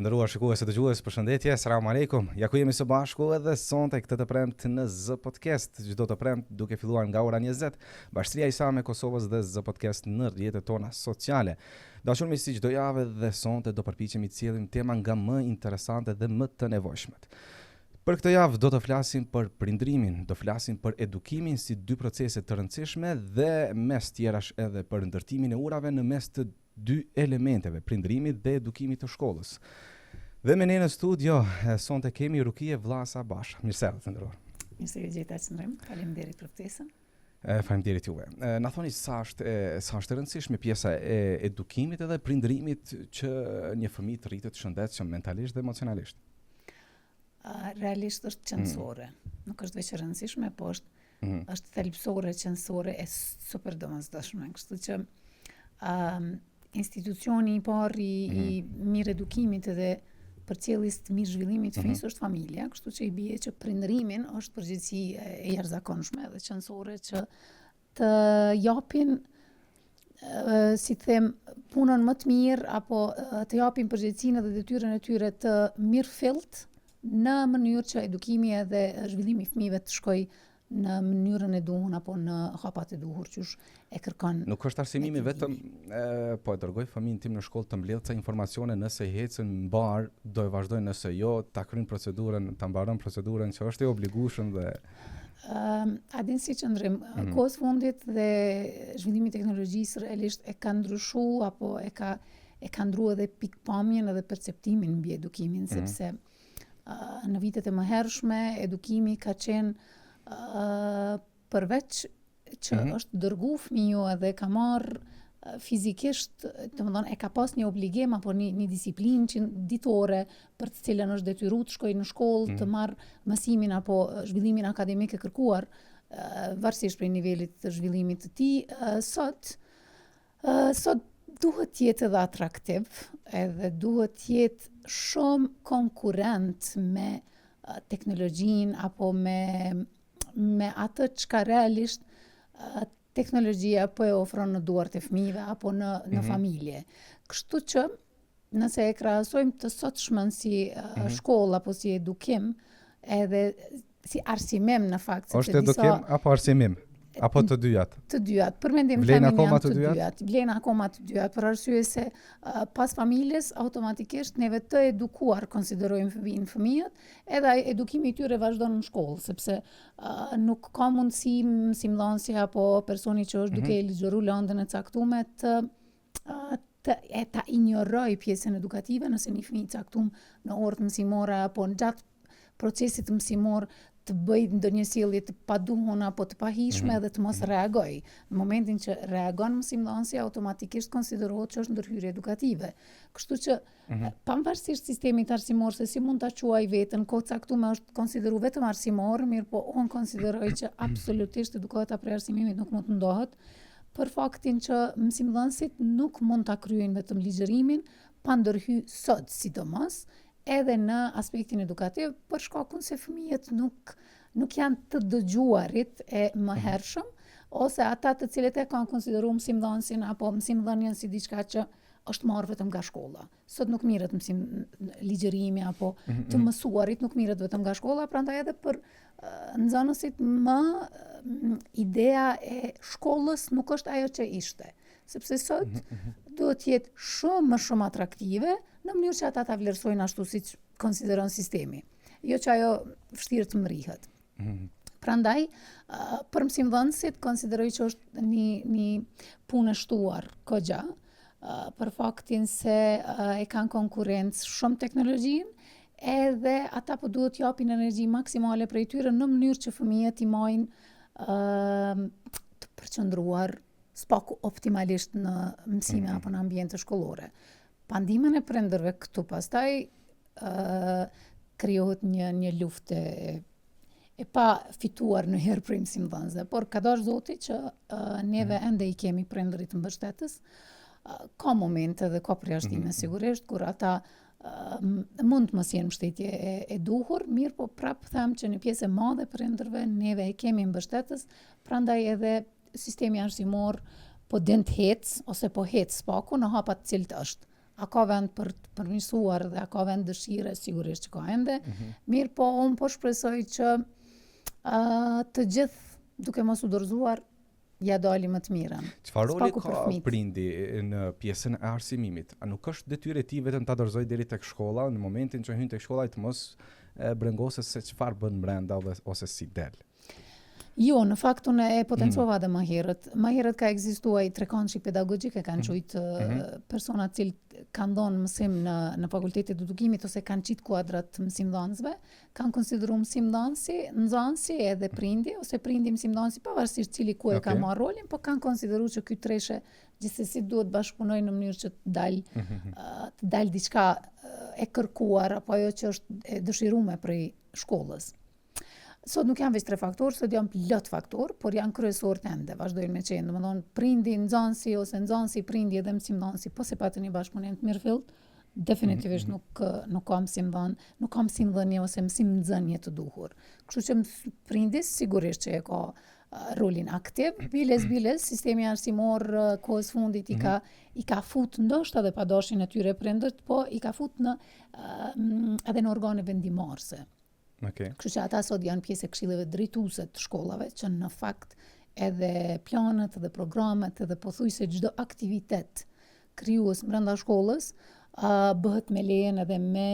Të nderuar shikues e dëgjues, përshëndetje, selam aleikum. Ja ku jemi së bashku edhe sonte këtë të premte në Z Podcast, çdo të premte duke filluar nga ora 20. Bashkëria e Isame Kosovës dhe Z Podcast në rrjetet tona sociale. Dashur miq, si çdo javë dhe sonte do përpiqemi të cilëlim tema nga më interesante dhe më të nevojshmet. Për këtë javë do të flasim për prindrimin, do flasim për edukimin si dy procese të rëndësishme dhe mes tjerash edhe për ndërtimin e urave në mes të dy elementeve, prindrimit dhe edukimit të shkollës. Dhe me ne në studio, sonte kemi Rukie Vllasa Basha. Mirësevë të nderuar. Mirësevë gjithë qëndrim, faleminderit për ftesën. Faleminderit juve. Na thoni sa është e rëndësishme pjesa e edukimit edhe prindrimit që një fëmijë të rritet shëndetshëm mentalisht dhe emocionalisht? Realisht është qëndësore. Nuk është veç e rëndësishme, po është thelbësore, qëndësore e super domosdoshme. Kështu që institucioni i parë i mirë edukimit edhe përcjelljes të mirë zhvillimit të fëmijës është familja, kështu që i bie që prindërimin është përgjegjësi e jashtëzakonshme dhe qëndësore që të japin si them punën më të mirë apo të japin përgjegjësinë dhe detyrën e tyre të mirëfillt në mënyrë që edukimi edhe zhvillimi i fëmijëve të shkojë në mënyrën e duhur apo në hapat e duhur që e kërkon. Nuk është arsimimi vetëm po e dërgoj fëmijën tim në shkollë të mbledh ca informacione, nëse ecën mbar, do e vazhdojnë, nëse jo, ta kryjnë procedurën, ta mbaron procedurën që është e obligueshëm dhe a din si qëndrim, kohës fundit dhe zhvillimi i teknologjisë realisht e ka ndryshuar apo e ka ndruar edhe pikpamjen edhe perceptimin mbi edukimin, sepse në vitet e mëhershme edukimi ka qenë përveç që është dërgu fëmiu edhe ka marrë fizikisht, domethënë e ka pas një obligim apo një disiplinë ditore për të cilën është detyruar të shkojë në shkollë, të marrë mësimin apo zhvillimin akademik e kërkuar, varësisht prej nivelit të zhvillimit të tij, sot duhet të jetë edhe atraktiv, edhe duhet të jetë shumë konkurrent me teknologjinë apo me atë çka realisht teknologjia po e ofron në duart e fëmijëve apo në familje. Kështu që nëse e krahasojmë të sotshmën si shkollë apo si edukim, edhe si arsimim në fakt, sepse është edukim apo arsimim? Apo të dyjat? Të dyjat. Për mendim vlen femin akoma janë të dyjat. Vlen akoma të dyjat, për arsye se pas familjes automatikisht neve të edukuar konsiderojmë fëmijët, edhe edukimi i tyre vazhdon në shkollë, sepse nuk ka mundësi mësimdhënësi apo personi që është duke ligjëruar lëndën e caktuar ta injoroj pjesën edukative nëse një fëmijë i caktuar në orë mësimore apo në gjatë procesit mësimor të bëj ndonjë sjellje të paduhur apo të pahishme dhe të mos reagoj. Në momentin që reagon mësimdhënësi, automatikisht konsiderohet që është ndërhyrje edukative. Kështu që pavarësisht sistemit arsimor se si mund ta quaj veten, kohë caktuar është konsideruar vetëm arsimor, mirë po unë konsideroj që absolutisht edukata prej arsimimit nuk mund të ndohet, për faktin që mësimdhënësit nuk mund ta kryejnë vetëm ligjërimin pa ndërhyrë sot sidomos edhe në aspektin edukativ, për shkakun se fëmijët nuk janë të dëgjuarit e mëhershëm, ose ata të cilët e kanë konsideruar mësimdhënësin apo mësimdhënien si diçka që është marrë vetëm nga shkolla. Sot nuk mirret ligjërimi apo të mësuarit nuk mirret vetëm nga shkolla, prandaj edhe për nxënësit ideja e shkollës nuk është ajo që ishte. Sepse sot duhet të jetë shumë atraktive në mënyrë që ata ta vlerësojnë ashtu siç konsideron sistemi. Jo që ajo vështirë të mrihet. Prandaj, për mësimdhënësit konsideroj që është një punë e shtuar kogja, për faktin se e kanë konkurrencë shumë teknologjinë, edhe ata po duhet t'japin energji maksimale prej tyre në mënyrë që fëmijët i majnë të përqendruar spaku optimalisht në mësime apo në ambiente shkollore. Pandimën e prindërve këtu pastaj krijohet një luftë e pa fituar në herë prej mësimdhënësve, por ka dash Zoti që neve ende i kemi prindërit mbështetës. Ka momente dhe ka përjashtime sigurisht kur ata mund të mos jenë mbështetje e duhur, mirë po prap them që në pjesë e madhe prindërve neve e kemi mbështetës, prandaj edhe sistemi arsimor po den të hec ose po hec spaku në hapat të cilët është. a ka vend për të përmirësuar dhe a ka vend dëshire, sigurisht që ka ende. Mirë po, unë po shpresoj që të gjithë duke mos u dorëzuar ja dali më të mirën. Çfarë roli Spaku për ka fëmijët. prindi në pjesën e arsimimit? A nuk është detyrë e tij vetëm ta dorëzoj deri tek shkolla, në momentin që hyn tek shkolla të mos brengosë se çfarë bën brenda ose si del? Jo, në fakt unë e potencova dhe më herët. Më herët ka ekzistuar trekançi pedagogjik e kanë qujtë persona të cilët kanë dhënë mësim në fakultetet e edukimit ose kanë qitë kuadrat të mësimdhënësve, kanë konsideruar mësimdhënësi, nxënësi edhe prindi ose prindi mësimdhënësi pavarësisht cili ku e ka marrë rolin, po kanë konsideruar që ky treshe gjithsesi duhet bashkëpunojë në mënyrë që të dalë diçka e kërkuar apo ajo që është e dëshiruar prej shkollës. Sot nuk janë veç 3 faktorë, sot janë plot faktorë, por janë kryesorë të ende, vazhdojnë me qenë. Domethënë prindi, nxënësi ose nxënësi, prindi edhe mësimdhënësi, po se patën një bashkëpunim të mirëfillt, definitivisht nuk ka mësimdhënë, nuk ka mësimdhënie ose mësimnxënie të duhur. Kështu që prindi sigurisht që e ka rolin aktiv, biles sistemi arsimor kohës fundit i ka fut ndoshta edhe pa dashin e tyre prindërt, po i ka fut në edhe në organe vendimmarrëse. Okay. Kështu që ata sot janë pjesë e këshilleve drejtuese të shkollave, që në fakt edhe planet dhe programet edhe pothuajse çdo aktivitet krijues brenda shkollës bëhet me lejen edhe me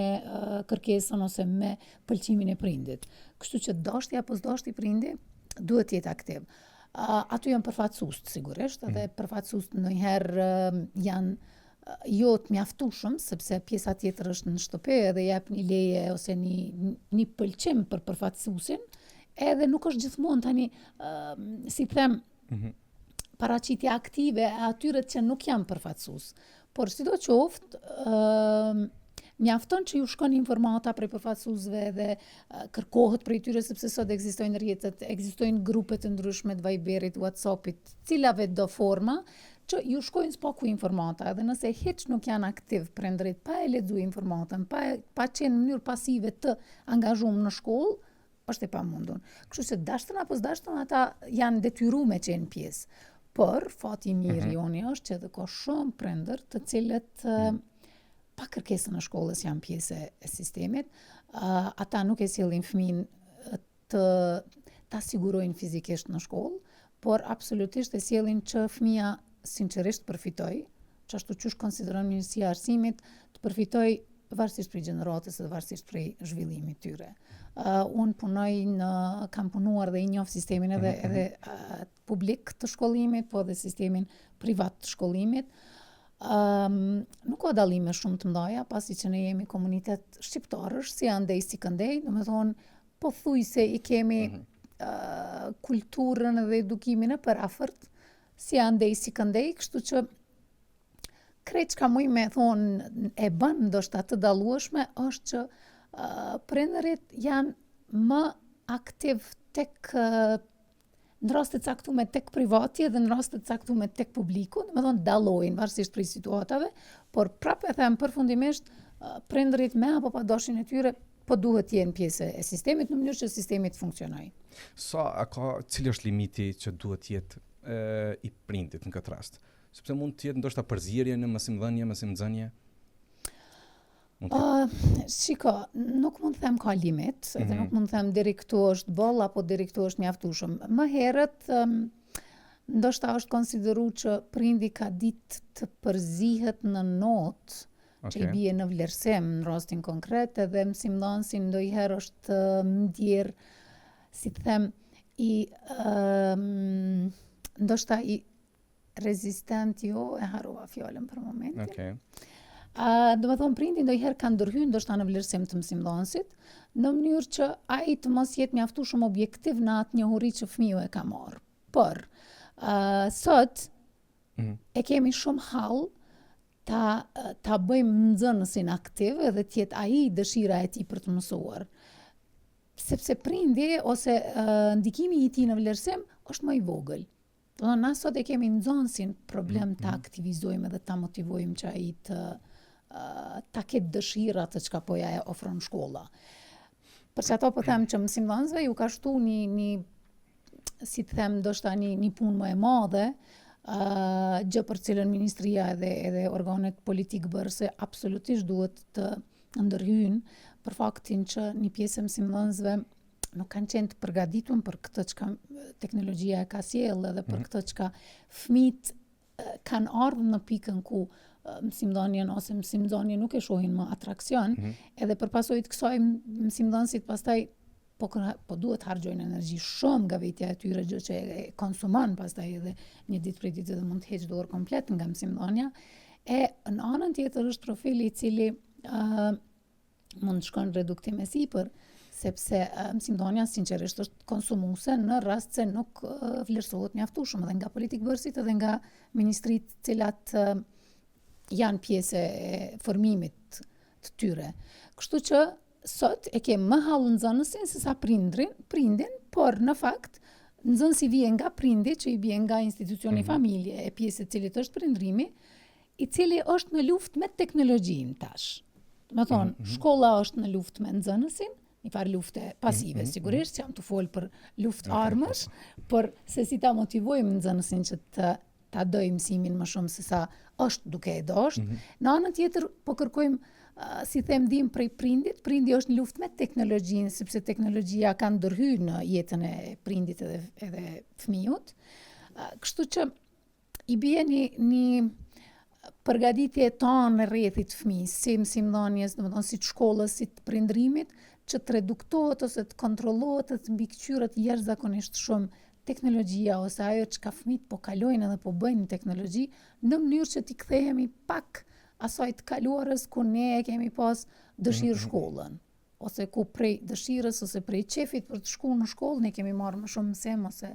kërkesën ose me pëlqimin e prindit. Kështu që dashti apo s'dashti prindi duhet të jetë aktiv. Aty janë përfaqësues sigurisht, edhe përfaqësues ndonjëherë janë jo të mjaftueshëm, sepse pjesa tjetër është në shtëpi edhe jep një leje ose një pëlqim për përfaqësuesin, edhe nuk është gjithmonë tani si them paraqitje aktive e atyre që nuk janë përfaqësues. Por sidoqoftë mjafton që ju shkon informata prej përfaqësuesve dhe kërkohet prej tyre sepse sot ekzistojnë rrjetet, ekzistojnë grupe të ndryshme të Viberit, WhatsAppit, cilave do forma që ju shkojnë spaku informata, edhe nëse hiç nuk janë aktiv prindërit pa e lexuar informatën, pa qenë në mënyrë pasive të angazhuar në shkollë, është e pamundur. Kështu që dashtën apo s'dashtën ata janë detyruar me qenë pjesë. Por fati i mirë joni është që edhe ka shumë prindër të cilët pa kërkesën e shkollës janë pjesë e sistemit. Ata nuk e sjellin fëmin ta sigurojnë fizikisht në shkollë, por absolutisht e sjellin që fëmia sinqerisht përfitoj, që ashtu qysh konsideron Ministria e Arsimit, të përfitoj varësisht prej gjeneratës dhe varësisht prej zhvillimit tyre. Unë kam punuar dhe i njoh sistemin edhe publik të shkollimit, po edhe sistemin privat të shkollimit. Nuk ka dallime shumë të mëdha, pasi që ne jemi komunitet shqiptarësh, si andej si këndej, domethënë pothuajse i kemi kulturën dhe edukimin e përafërt, si andej si këndej, kështu që krejt çka muj me thonë e bën ndoshta të dallueshme është që prindërit janë më aktiv tek në raste të caktuara tek privati dhe në raste të caktuara tek publiku, domethënë dallojnë varësisht prej situatave, por prapë e them përfundimisht prindërit me apo pa dashin e tyre po duhet të jenë pjesë e sistemit në mënyrë që sistemi të funksionojë. Cili është limiti që duhet të jetë i prindit në këtë rast? Sepse mund të jetë ndoshta përzierje në mësimdhënie. Shiko, nuk mund të them ka limit, edhe nuk mund të them deri këtu është boll apo deri këtu është mjaftueshëm. Më herët ndoshta është konsideruar që prindi ka ditë të përzihet në notë, që i bie në vlerësim në rastin konkret, edhe mësimdhënësi ndonjëherë është ndjer, si të them, ndoshta i rezistent, e harrova fjalën për momentin. Do të thonë prindi ndonjëherë ka ndërhyrë ndoshta në vlerësim të mësimdhënësit, në mënyrë që ai të mos jetë mjaftueshëm objektiv në atë njohuri që fëmiu e ka marrë. Por sot e kemi shumë hall ta bëjmë nxënësin aktiv edhe të jetë ai dëshira e tij për të mësuar. Sepse prindi ose ndikimi i tij në vlerësim është më i vogël. Na sot e kemi nxënësin problem ta aktivizojmë dhe ta motivojmë që ai ta ketë dëshira të çka po ja ofron shkolla. Për që ato po them që mësimdhënësve ju ka shtu si të them ndoshta një punë më e madhe, gjë për cilën ministria edhe organet politik bërëse absolutisht duhet të ndërhyjnë për faktin që një pjesë e mësimdhënësve nuk kanë qenë të përgatitur për këtë që teknologjia e ka sjellë edhe për këtë që fëmijët kanë ardhur në pikën ku mësimdhënien ose mësimdhënia nuk e shohin më atraksion, edhe për pasojë të kësaj mësimdhënësit pastaj po duhet harxojnë energji shumë nga vetja e tyre, gjë që e konsumon pastaj edhe një ditë prej ditës dhe mund të heqë dorë komplet nga mësimdhënia. E në anën tjetër është profili i cili mund të shkon reduktim e sipër, sepse mësimdhënia sinqerisht është konsumuese në rast se nuk vlerësohet mjaftueshëm edhe nga politikbërësit edhe nga ministritë të cilat janë pjesë e formimit të tyre. Kështu që sot e ke më hallë nxënësin se sa prindin, por në fakt nxënësi vjen nga prindi, që i bie nga institucioni familje, e pjesë e cilit është prindrimi, i cili është në luftë me teknologjinë tash. Do të thonë, shkolla është në luftë me nxënësin, një farë lufte pasive, sigurisht, që jam të folë për luftë armësh, por se si ta motivojmë nxënësin që ta dojë mësimin më shumë se sa është duke e dashur. Në anën tjetër, po kërkojmë si them dim prej prindit, prindi është në luftë me teknologjinë, sepse teknologjia ka ndërhyrë në jetën e prindit edhe fëmijët. Kështu që i bie një përgatitje tonë në rrethit fëmijës, si mësimdhënies, domethënë si të shkollës, si të prindrimit, që të reduktohet ose të kontrollohet, të mbikëqyret jashtëzakonisht shumë teknologjia ose ajo që ka fëmijët po kalojnë edhe po bëjnë në teknologji, në mënyrë që t'i kthehemi pak asaj të kaluarës ku ne e kemi pas dëshirë shkollën, ose ku prej dëshirës ose prej qefit për të shkuar në shkollë ne kemi marrë më shumë mësim ose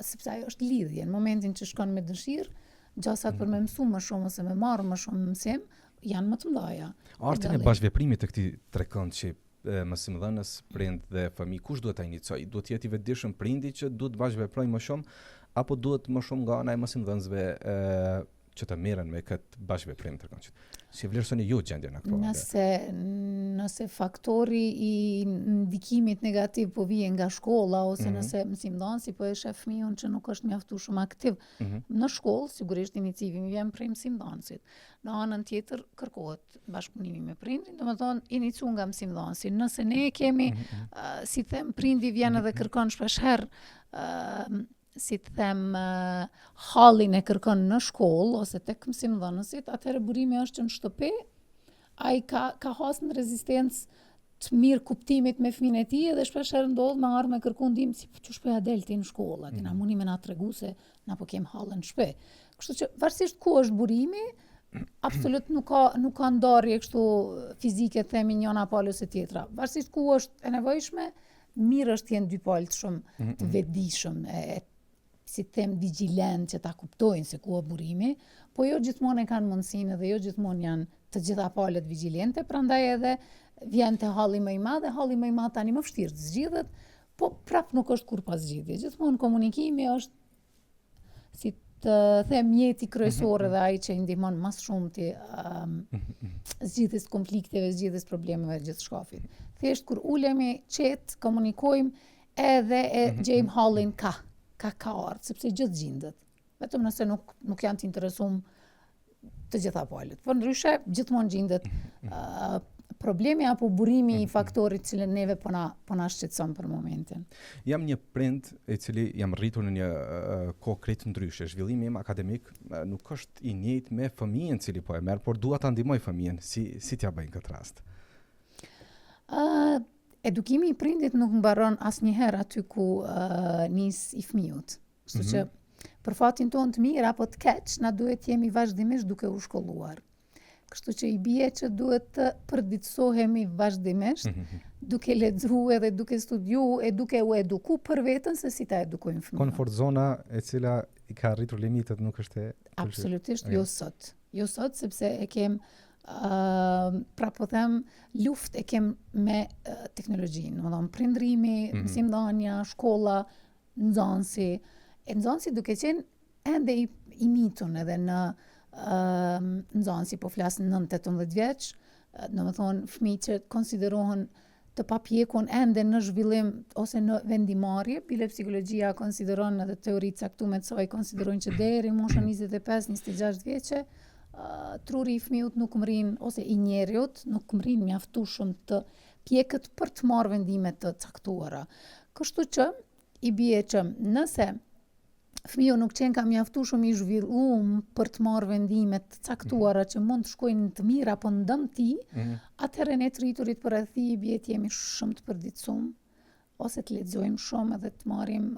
sepse ajo është lidhje. Në momentin që shkon me dëshirë, gjasat për me mësu më shumë ose me marrë më shumë mësim janë më të mëdha. Artin e bashkëveprimit të këtij trekënd që mësimdhënës, prind dhe fëmijë, kush duhet ta inicojë? Duhet të jetë i vetëdijshëm prindi që duhet bashkëveprojë më shumë, apo duhet më shumë nga ana e mësimdhënësve që të merren me këtë bashkëveprim të këndshit? Si vlerësoni ju gjendjen aktuale? Nëse faktori i ndikimit negativ po vjen nga shkolla ose nëse mësimdhënësi po e sheh fëmijën që nuk është mjaftueshëm aktiv në shkollë, sigurisht iniciativimi vjen prej mësimdhënësit. Në anën tjetër kërkohet bashkëpunimi me prindin, domethënë inicu nga mësimdhënësi. Nëse ne kemi si them prindi vjen edhe kërkon shpeshherë si të them hallin e kërkon në shkollë ose tek mësimdhënësit, atëherë burimi është që në shtëpi ai ka hasë në rezistencë të mirë kuptimit me fëmijën e tij dhe shpeshherë ndodh me ardhmë kërku ndihmë si çu shpoja del ti në shkollë, aty na mundi me na tregu se na po kem hallën në shtëpi. Kështu që varësisht ku është burimi, absolut nuk ka ndarje kështu fizike themi njëna palë ose tjetra. Varësisht ku është e nevojshme, mirë është të jenë dy palë shumë të vetëdijshëm, si të them vigjilent që ta kuptojnë se ku është burimi, po jo gjithmonë e kanë mundësinë dhe jo gjithmonë janë të gjitha palët vigjilente, prandaj edhe vjen te halli më i madh, dhe halli më i madh tani më vështirë të zgjidhet, po prap nuk është kur pas zgjidhje. Gjithmonë komunikimi është si të them mjeti kryesor dhe ai që i ndihmon më shumë ti zgjidhjes konflikteve, zgjidhjes problemeve gjithë shkafit. Thjesht kur ulemi qet, komunikojmë edhe e gjejmë hallin ka ardhë, sepse gjithë gjendet. Vetëm nëse nuk janë të interesuar të gjitha palët. Por ndryshe gjithmonë gjendet problemi apo burimi i faktorit cilën neve po na shqetëson për momentin. Jam një prind i cili jam rritur në një kohë krejt ndryshe. Zhvillimi im akademik nuk është i njëjtë me fëmijën cili po e merr, por dua ta ndihmoj fëmijën. Si t'ja bëj në këtë rast? Edukimi i prindit nuk mbaron asnjëherë aty ku nis i fëmijët. Kështu që për fatin tonë të mirë apo të keq, na duhet jemi vazhdimisht duke u shkolluar. Kështu që i bie që duhet të përditësohemi vazhdimisht, duke lexuar edhe duke studiuar e duke u eduku për veten se si ta edukojmë fëmijën. Komfort zona e cila i ka arritur limitet nuk është e absolutisht jo sot. Jo sot sepse e kem pra po them luftë e kem me teknologjinë, domethënë prindrimi, mësimdhënia, shkolla, nxënësi. Nxënësi duke qenë ende i mitun edhe në nxënësi po flas 9-18 vjeç, domethënë fëmijë që konsiderohen të papjekun ende në zhvillim ose në vendimarrje, bile psikologjia konsideron edhe teoritë caktuar të saj konsiderojnë që deri në moshën 25-26 vjeçe truri i fëmijët nuk mrin ose i njerëzit nuk mrin mjaftueshëm të pjekët për të marrë vendime të caktuara. Kështu që i bie që nëse fëmiu nuk qenë ka mjaftueshëm i zhvilluar për të marrë vendime të caktuara që mund të shkojnë në të mirë apo në dëmti, atëherë ne të rriturit përreth tij bie të jemi shumë të përditshum ose të lexojmë shumë edhe të marrim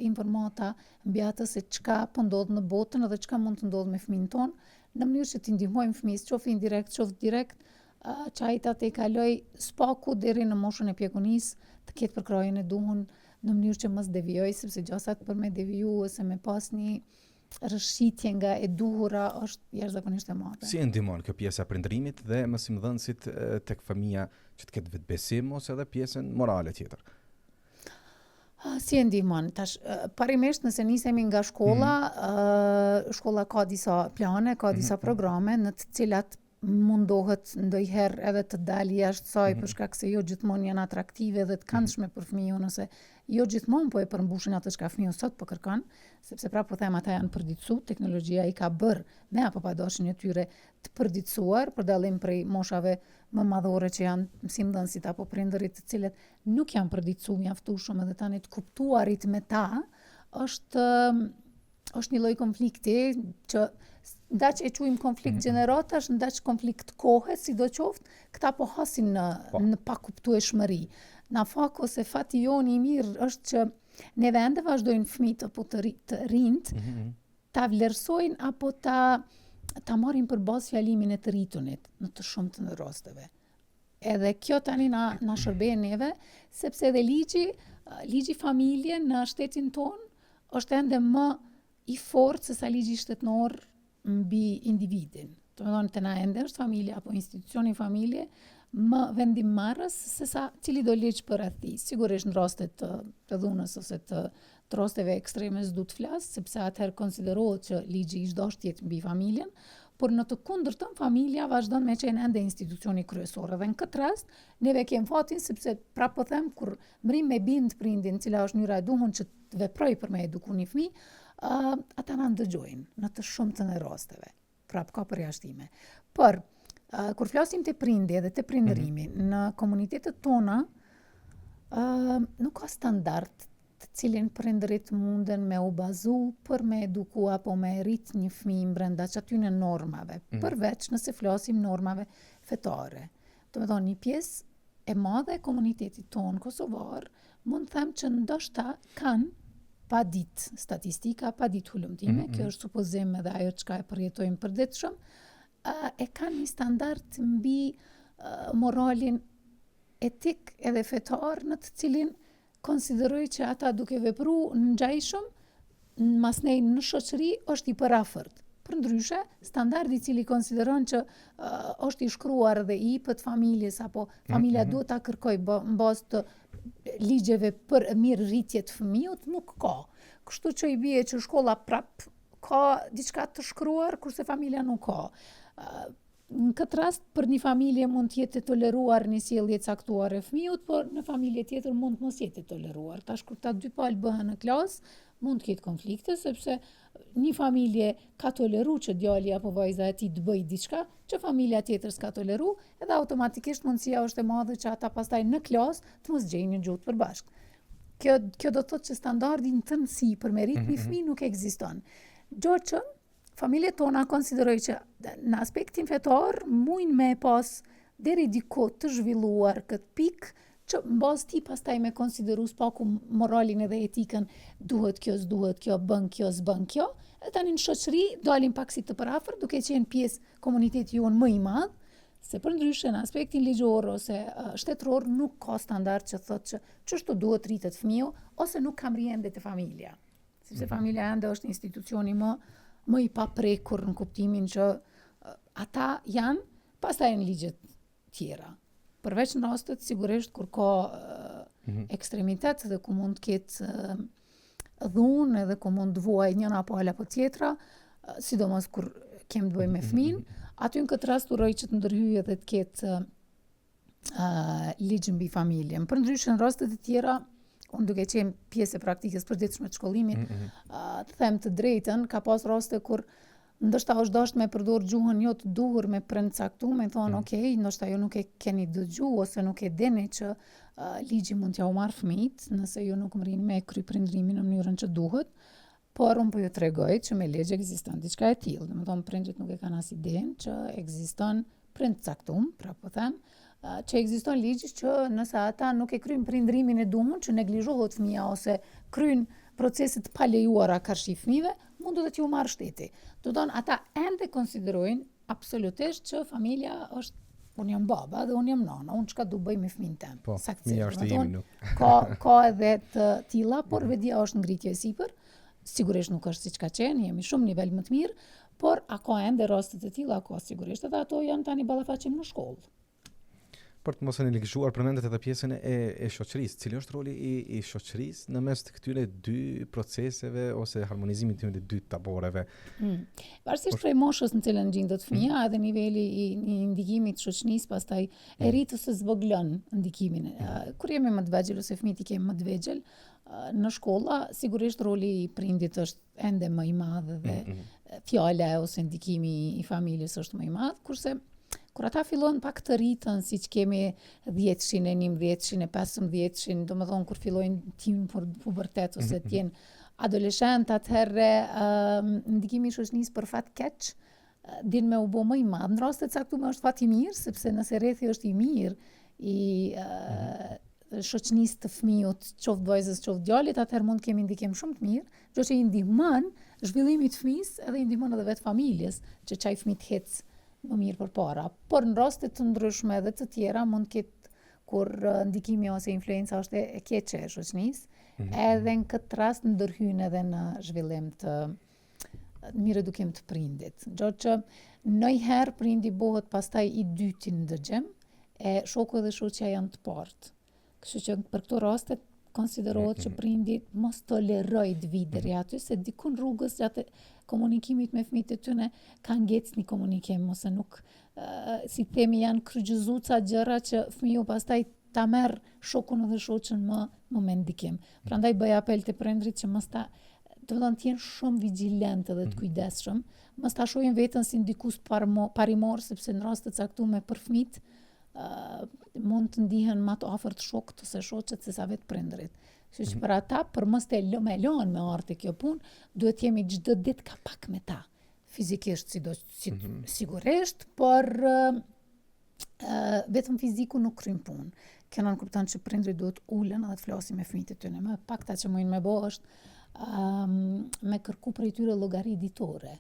informata mbi atë se çka po ndodh në botën edhe çka mund të ndodhë me fëmin ton, në mënyrë që t'i ndihmojmë fëmijës, qoftë indirekt, qoftë direkt, që ai ta kaloj spaku deri në moshën e pjekunisë, të ketë përkrahjen e duhur në mënyrë që mos devijoj, sepse gjasat për me deviju ose me pas një rëshqitje nga e duhura është jashtëzakonisht e madhe. Si e ndihmon kjo pjesa e prindërimit dhe mësimdhënësit tek fëmia që të ketë vetbesim ose edhe pjesën morale tjetër? Si e ndihmon? Tash, parimisht nëse nisemi nga shkolla, shkolla ka disa plane, ka disa programe në të cilat mundohet ndonjëherë edhe të dalë jashtë saj për shkak se jo gjithmonë janë atraktive dhe të këndshme për fëmijën ose jo gjithmonë po e përmbushin atë çka fëmiu sot po kërkon, sepse prapë po them ata janë përditësu, teknologjia i ka bërë me apo pa dashjen e tyre të përditësuar për dallim prej moshave më madhore që janë mësimdhënësit apo prindërit të cilët nuk janë përditësu mjaftueshëm edhe tani të kuptuarit me ta është një lloj konflikti që ndaq e quajmë konflikt gjeneratash, ndaq konflikt kohe, sidoqoftë, këta po hasin në pakuptueshmëri. Na fak ose fati joni i mirë është që neve ende vazhdojnë fëmijët apo të rinjt ta vlerësojnë apo ta marrin për bazë fjalimin e të rritunit në të shumtën e rasteve. Edhe kjo tani na shërben neve, sepse edhe ligji familje në shtetin ton është ende më i fortë se sa ligji shtetënor mbi individin. Do të thonë të na ende është familja apo institucioni familje më vendimmarrës se sa cili do ligj për aty. Sigurisht në raste të dhunës ose të rasteve ekstreme s'du të flas, sepse atëherë konsiderohet që ligji i çdo shteti mbi familjen, por në të kundërtën familja vazhdon me qenë ende institucioni kryesor. Dhe në këtë rast neve kemi fatin sepse prapë po them kur mrim me bind prindin, cila është mënyra e duhur që të veproj për me eduku një fëmijë, ata na ndëgjojnë në të shumtën e rasteve. Prapë ka përjashtime. Por kur flasim të prindje dhe të prindërimi, në komunitetet tona nuk ka standard të cilin prindërit munden me u bazu për me eduku apo me rrit një fëmijë brenda atyne normave, përveç nëse flasim normave fetare. Do të thonë një pjesë e madhe e komunitetit ton kosovar, mund të them që ndoshta kanë pa ditë statistika, pa ditë hulumtime, kjo është supozim edhe ajo çka e përjetojmë përditshëm, e kanë një standard mbi moralin etik edhe fetar në të cilin konsideroj që ata duke vepru në ngjajshëm, masnej në shoqëri është i përafërt. Përndryshe, standardi i cili konsideron që është i shkruar dhe i jepet familjes apo familja duhet ta kërkojë në bazë të ligjeve për mirë rritje të fëmijët nuk ka. Kështu që i bie që shkolla prap ka diçka të shkruar kurse familja nuk ka. Në këtë rast për një familje mund të jetë toleruar një sjellje e caktuar e fëmijët, por në familje tjetër mund mos jetë toleruar. Tash kur ta dy palë bëhen në klasë, mund të ketë konflikte sepse një familje ka toleru që djali apo vajza e tij të bëjë diçka që familja tjetër s'ka toleru, edhe automatikisht mundësia është e madhe që ata pastaj në klasë të mos gjejnë një gjuhë përbashkët. Kjo do të thotë që standardi në tënësi për me rrit një fëmijë nuk ekziston. Gjë që familjet tona konsideroj që në aspektin fetar mujnë me pas deri diku të zhvilluar këtë pikë që në bazë ti pastaj me konsideru s'paku moralin edhe etikën, duhet kjo, s'duhet kjo, bën kjo, s'bën kjo, e tani në shoqëri dalim pak si të përafër, duke qenë pjesë komuniteti jonë më i madh, se përndryshe në aspektin ligjor ose shtetëror nuk ka standard që thotë që çështu duhet rritet fëmiu ose nuk kam rri ende te familja. Sepse familja ende është institucioni më i paprekur në kuptimin që ata janë, pastaj në ligjet tjera. Përveç në rastet, sigurisht, kur ka ekstremitet dhe ku mund të ketë dhunë edhe ku mund të vuaj njëna apo ala apo tjetra, sidomos kur kem të bëjmë me fëmin, aty në këtë rast uroj që të ndërhyjë edhe të ketë ligj mbi familjen. Përndryshe në rastet e tjera, unë duke qenë pjesë e praktikës përditshme të shkollimit, të them të drejtën, ka pas raste kur ndoshta është dashur me përdor gjuhën jo të duhur me prind caktuar, me thonë, okay, ndoshta ju nuk e keni dëgju ose nuk e dini që ligji mund t'ja u marr fëmijët nëse ju nuk mrini me kry prindrimin në mënyrën që duhet, por unë po ju tregoj që me ligj ekziston diçka e tillë. Domethënë prindrit nuk e kanë as idenë që ekziston prind caktuar, pra po them, që ekziston ligj që nëse ata nuk e kryjnë prindrimin e duhur, që neglizhohet fëmia ose kryjnë procese të palejuara karshi fëmijëve, mund të t'ju marrë shteti. Do të thonë ata ende konsiderojnë absolutisht që familja është unë jam baba dhe unë jam nana, unë çka du bëj me fëmin tem. Po, fëmia është e imi nuk. Ka edhe të tilla, por vedia është ngritje e sipër. Sigurisht nuk është siç ka qenë, jemi shumë nivel më të mirë, por a ka ende raste të tilla, ka sigurisht, edhe ato janë tani ballafaqim në shkollë. Për të mos e neglizhuar, përmendet edhe pjesën e shoqërisë. Cili është roli i shoqërisë në mes të këtyre dy proceseve ose harmonizimit të dy taboreve? Varsisht prej moshës në cilën gjendet fëmia, edhe niveli i ndikimit të shoqënisë, pastaj e rrit ose zvoglon ndikimin. Kur jemi më të vegjël ose fëmijët i kemi më të vegjël, në shkolla sigurisht roli i prindit është ende më i madh dhe fjala ose ndikimi i familjes është më i madh, kurse kur ata fillojnë pak të rritën, siç kemi 10-shin, 11-shin, 15-shin, domethënë kur fillojnë timin për pubertet ose të jenë adoleshent, atëherë ndikimi i shoqënisë për fat keq din me u bë më i madh. Në raste të caktuara është fat i mirë, sepse nëse rrethi është i mirë i shoqënisë të fëmijët, qoftë vajzës, qoftë djalit, atëherë mund kemi ndikim shumë të mirë, gjë që i ndihmon zhvillimit të fëmisë edhe i ndihmon edhe vetë familjes, që çaj fëmijë të hec më mirë përpara. Por në raste të ndryshme edhe të tjera mund ketë kur ndikimi ose influenca është e keqe e shoqënisë, edhe në këtë rast ndërhyn edhe në zhvillim të mirë edukim të prindit. Gjë që ndonjëherë prindi bëhet pastaj i dyti në dëgjem, e shoku dhe shoqja janë të partë. Kështu që për këto raste konsiderohet që prindi mos toleroj të vi deri aty, se dikun rrugës gjatë komunikimit me fëmijët e tyre ka ngecë një komunikim, ose nuk, si themi, janë krygjëzuca gjëra që fëmiu pastaj ta merr shokun dhe shoqën më me ndikim. Prandaj bëj apel te prindrit që mos ta, do të thonë, të jenë shumë vigjilentë dhe të kujdesshëm, mos ta shohin veten si ndikues parimor, sepse në raste të caktuara për fëmijët mund të ndihen më të afërt shokët ose shoqet se sa vetë prindrit. Kështu që për ata, për mos të lënë me arte kjo punë, duhet jemi çdo ditë ka pak me ta. Fizikisht sigurisht, por vetëm fiziku nuk kryen punë. Kjo nuk kupton që prindrit duhet ulen edhe të flasin me fëmijët e tyre. Më pakta që mundin me bëj është me kërku prej tyre llogari ditore.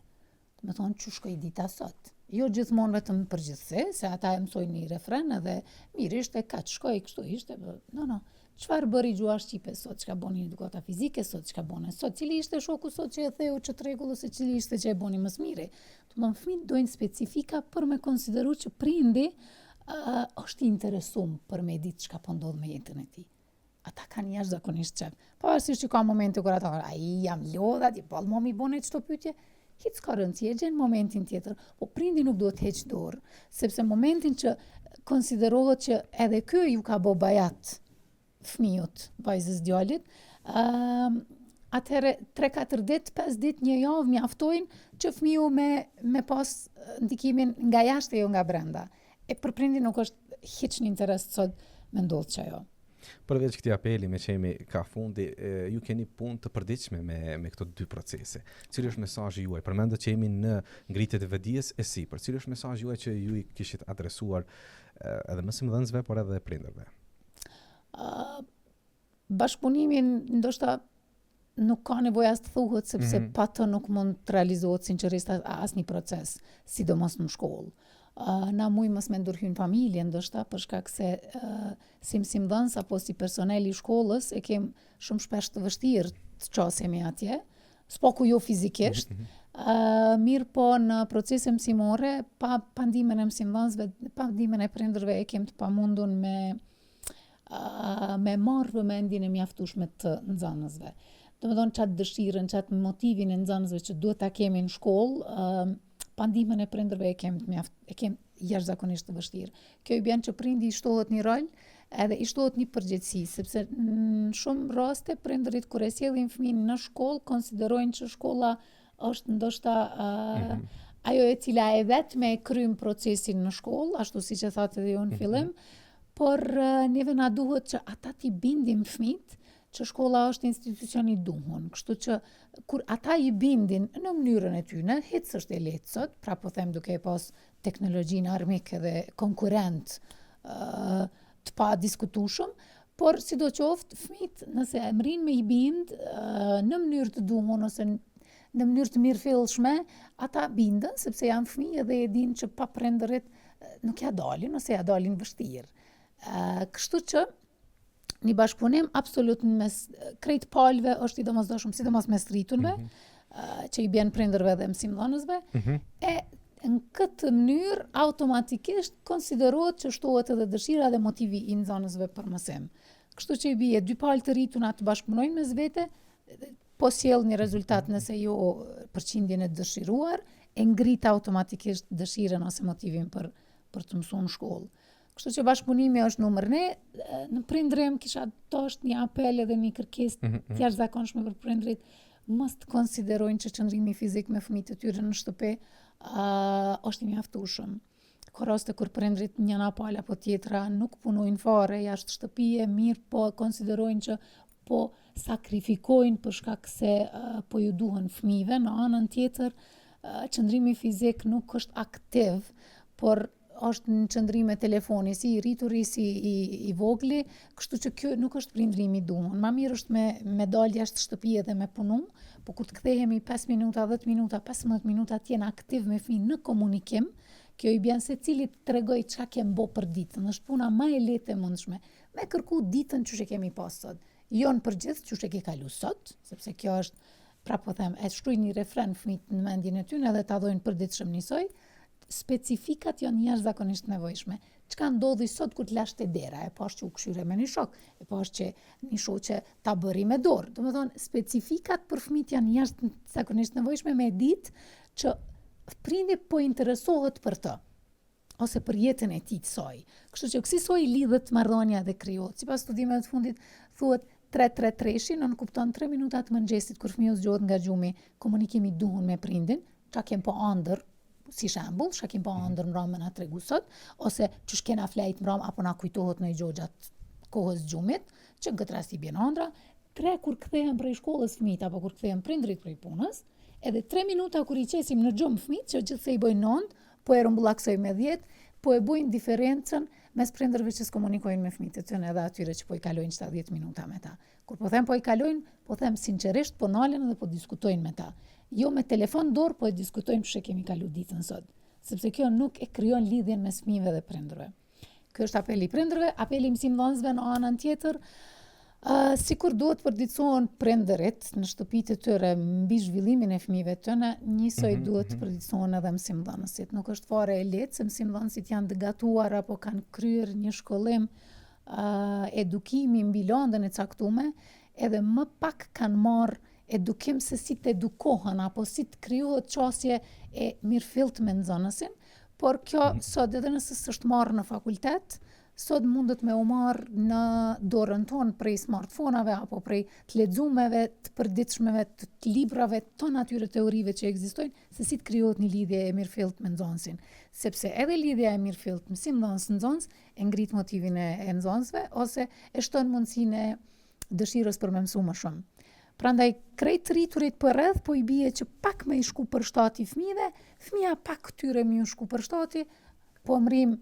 Do të thonë çu shkoi dita sot. Jo gjithmonë vetëm përgjithësi, se ata e mësojnë një refren edhe mirë ishte, kaç shkoi, kështu ishte. No. Çfarë bëri gjua shqipe sot, çka boni edukata fizike sot, çka boni sot, cili ishte shoku sot që e theu që rregull ose cili ishte që e boni më së miri. Do të thonë fëmijët dojnë specifika për me konsideru që prindi është i interesuar për me ditë çka po ndodh me jetën e tij. Ata kanë jashtëzakonisht çaf. Pavarësisht që ka momente kur ata ai jam lodha, ti po momi bone çto pyetje. Hiç ka rëndësi, e gjen momentin tjetër, po prindi nuk duhet heq dorë, sepse momentin që konsiderohet që edhe ky ju ka bë bajat fëmijët, vajzës djalit, atëherë 3-4 ditë, 5 ditë, një javë mjaftojnë që fëmiu me pas ndikimin nga jashtë e jo nga brenda. E për prindin nuk është hiç në interes sot me ndodh çajo. Përveç këtij apeli me qemi ka fundi, ju keni punë të përditshme me këto dy procese. Cili është mesazhi juaj? Përmendet që jemi në ngritjet e vedijes e sipër. Cili është mesazhi juaj që ju i kishit adresuar edhe mësimdhënësve, por edhe prindërve? Bashkëpunimin ndoshta nuk ka nevojë as të thuhet, sepse pa të nuk mund të realizohet sinqerisht asnjë proces, sidomos në shkollë. Na mos me ndërhyn familjen, ndoshta për shkak se si mësimdhënës apo si personel i shkollës e kem shumë shpesh të vështirë të qasemi atje, s'poku jo fizikisht, mirë po në procese mësimore, pa ndihmën e mësimdhënësve, pa ndihmën e prindërve e kem të pamundun me marrë vëmendjen e mjaftueshme të nxënësve. Do të thonë çat dëshirën, çat motivin e nxënësve që duhet ta kemi në shkollë, pa ndihmën e prindërve e kem jashtëzakonisht të vështirë. Kjo i bën që prindi i shtohet një rol edhe i shtohet një përgjegjësi, sepse në shumë raste prindërit kur e sjellin fëmin në shkollë konsiderojnë që shkolla është ndoshta ajo e cila e vetme e kryen procesin në shkollë, ashtu siç e thatë edhe ju në fillim, por neve na duhet që ata t'i bindim fëmijët që shkolla është institucion i duhur. Kështu që kur ata i bindin në mënyrën e tyre, hec është e lehtë sot, pra po them duke pas teknologjinë armike dhe konkurrent të pa diskutueshëm, por sidoqoftë fëmijët nëse emrin me i bind në mënyrë të duhur ose në mënyrë të mirëfillshme, ata bindën sepse janë fëmijë dhe e dinë që pa prindërit nuk ja dalin ose ja dalin vështirë. Kështu që një bashkëpunim absolut mes krejt palëve është i domosdoshëm, sidomos mes rriturve, që i bjen prindërve dhe mësimdhënësve, e në këtë mënyrë automatikisht konsiderohet që shtohet edhe dëshira dhe motivi i nxënësve për mësim. Kështu që i bie dy palë të rrituna të bashkëpunojnë mes vete, po sjell një rezultat nëse jo përqindjen e dëshiruar, e ngrit automatikisht dëshirën ose motivin për të mësuar në shkollë. Kështu që bashkëpunimi është numër 1. Në prindërim kisha dashur një apel edhe një kërkesë të jashtëzakonshme për prindërit, mos të konsiderojnë që qëndrimi fizik me fëmijët e tyre në shtëpi është i mjaftueshëm. Ka raste kur prindërit njëna palë apo tjetra nuk punojnë fare jashtë shtëpie, mirë po konsiderojnë që po sakrifikojnë për shkak se po ju duhen fëmijëve. Në anën tjetër, qëndrimi fizik nuk është aktiv, por është në qëndrim me telefoni, si i rrituri, si i vogli, kështu që kjo nuk është prindrimi i duhur. Ma mirë është me dalë jashtë shtëpie dhe me punu, po kur të kthehemi 5 minuta, 10 minuta, 15 minuta të jenë aktiv me fëmijën në komunikim, kjo i bën secili të tregoj çka kem bë për ditën. Është puna më e lehtë e mundshme. Me kërku ditën çu kemi pas sot. Jo në përgjithë çu e ke kalu sot, sepse kjo është, pra po them, e shkruaj një refren fëmijët në mendjen e tyre edhe ta dhojnë përditshëm njësoj. Specifikat janë jashtëzakonisht nevojshme. Çka ndodhi sot kur të lash te dera, e pash që u këshyre me një shok, e pash që një shoqe ta bëri me dorë. Domethënë, specifikat për fëmijët janë jashtëzakonisht nevojshme me ditë që prindi po interesohet për të ose për jetën e tij të saj. Kështu që kësaj lidhet marrëdhënia dhe krijohet. Sipas studimeve të fundit thuhet 3-3-3-shi, nën kupton 3 minuta të mëngjesit kur fëmiu zgjohet nga gjumi, komunikimi duhur me prindin, çka kem po ëndër, si shembull, çka kem po ëndër mbrëmë na tregu sot, ose çu kena flajt mbrëmë apo na kujtohet në gjoxhat kohës gjumit, që në këtë rast i bjen ëndra. 3 kur kthehen prej shkollës fëmijët apo kur kthehen prindrit prej punës, edhe 3 minuta kur i qesim në gjumë fëmijët, që gjithsej bëjnë nënd, po e rumbullaksoj me 10, po e bojnë diferencën mes prindërve që s'komunikojnë me fëmijët e tyre edhe atyre që po i kalojnë 70 minuta me ta. Kur po them po i kalojnë, po them sinqerisht, po nalen dhe po diskutojnë me ta. Jo me telefon dorë, po e diskutojnë ç'e kemi kalu ditën sot, sepse kjo nuk e krijon lidhjen mes fëmijëve dhe prindërve. Ky është apeli i prindërve, apeli i mësimdhënësve në anën tjetër. Sikur duhet përditësohen prindërit në shtëpitë e tyre mbi zhvillimin e fëmijëve tënë, njësoj duhet të përditësohen edhe mësimdhënësit. Nuk është fare e lehtë se mësimdhënësit janë të gatuar apo kanë kryer një shkollim edukimi mbi lëndën e caktuar, edhe më pak kanë marrë edukim se si të edukohen apo si të krijohet qasje e mirëfillt me nxënësin, por kjo sot edhe nëse s'është marrë në fakultet, sot mundet me u marrë në dorën tonë prej smartfonave apo prej të lexuemeve, të përditshmeve, të librave, të natyre teorive që ekzistojnë, se si të krijohet një lidhje e mirëfillt me nxënësin. Sepse edhe lidhja e mirëfillt mësim-nxënës e ngrit motivin e nxënësve ose e shton mundësinë e dëshirës për me mësu më shumë. Prandaj krejt rriturit për rreth po i bie që pak me i shku për shtati fëmijëve, fëmija pak këtyre më shku për shtati, po mrim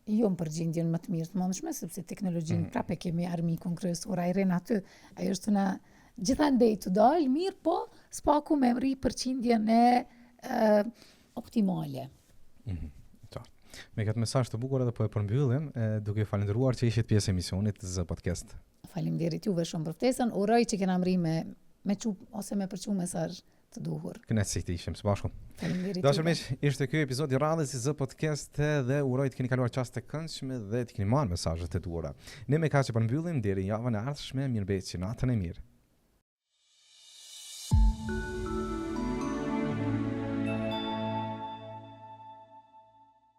jo në përgjindjen më të mirë të mundshme, sepse teknologjinë prapë kemi armikun kryesor, ai ren aty, ajo është na gjithandej të dalë mirë, po s'paku me mri përqindjen e optimale. Me këtë mesazh të bukur edhe po e përmbyllim, duke falendëruar që ishit pjesë e emisionit Z Podcast. Faleminderit juve shumë për ftesën. Uroj që kena mri me çup ose me përçu mesazh të duhur. Kënaqësi të ishim së bashku. Faleminderit. Dashur miq, ishte ky episodi i radhës i Z Podcast dhe uroj të keni kaluar çaste të këndshme dhe të keni marrë mesazhet e duhura. Ne me kaq që përmbyllim deri javën e ardhshme, mirëmbëjtje, natën e mirë.